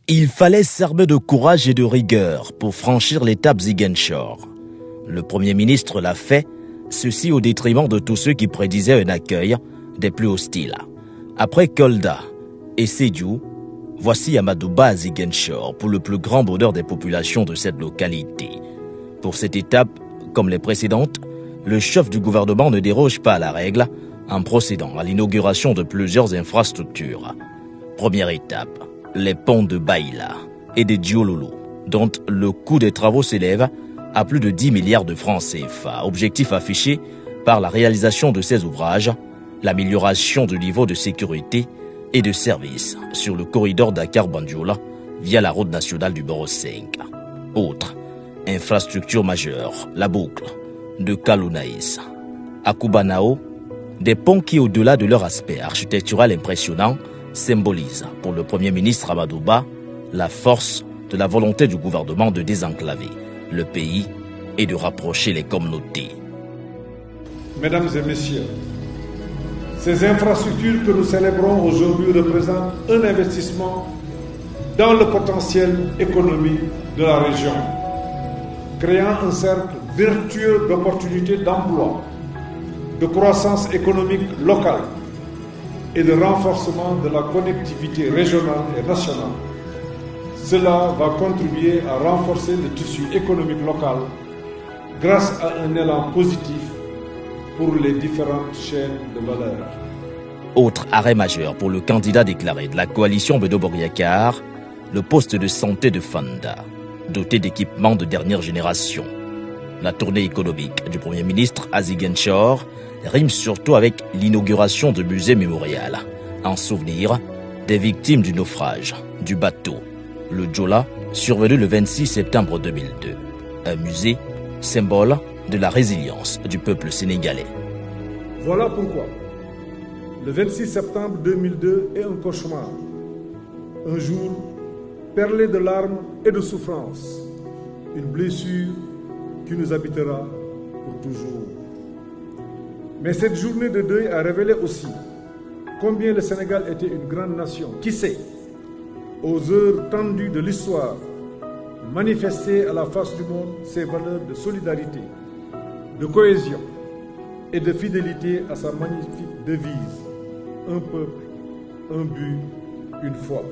Il fallait s'armer de courage et de rigueur pour franchir l'étape Ziguinchor. Le Premier ministre l'a fait, ceci au détriment de tous ceux qui prédisaient un accueil des plus hostiles. Après Kolda et Sédhiou, voici Amadouba à Ziguinchor pour le plus grand bonheur des populations de cette localité. Pour cette étape, comme les précédentes, le chef du gouvernement ne déroge pas à la règle en procédant à l'inauguration de plusieurs infrastructures. Première étape, les ponts de Baïla et de Diololo, dont le coût des travaux s'élève à plus de 10 milliards de francs CFA. Objectif affiché par la réalisation de ces ouvrages, l'amélioration du niveau de sécurité et de service sur le corridor Dakar-Banjul via la route nationale numéro 5. Autre infrastructure majeure, la boucle de Kalounaïs à Kubanao, des ponts qui, au-delà de leur aspect architectural impressionnant, symbolisent pour le Premier ministre Amadouba la force de la volonté du gouvernement de désenclaver le pays et de rapprocher les communautés. Mesdames et messieurs, ces infrastructures que nous célébrons aujourd'hui représentent un investissement dans le potentiel économique de la région, créant un cercle vertueux d'opportunités d'emploi, de croissance économique locale et de renforcement de la connectivité régionale et nationale. Cela va contribuer à renforcer le tissu économique local grâce à un élan positif pour les différentes chaînes de valeur. Autre arrêt majeur pour le candidat déclaré de la coalition Bédo Boriakar, le poste de santé de Fanda, doté d'équipements de dernière génération. La tournée économique du Premier ministre à Ziguinchor rime surtout avec l'inauguration de musées mémorial en souvenir des victimes du naufrage du bateau, le Jola, survenu le 26 septembre 2002. Un musée, symbole de la résilience du peuple sénégalais. Voilà pourquoi le 26 septembre 2002 est un cauchemar. Un jour perlé de larmes et de souffrances. Une blessure qui nous habitera pour toujours. Mais cette journée de deuil a révélé aussi combien le Sénégal était une grande nation qui sait, aux heures tendues de l'histoire, manifester à la face du monde ses valeurs de solidarité, de cohésion et de fidélité à sa magnifique devise: un peuple, un but, une foi.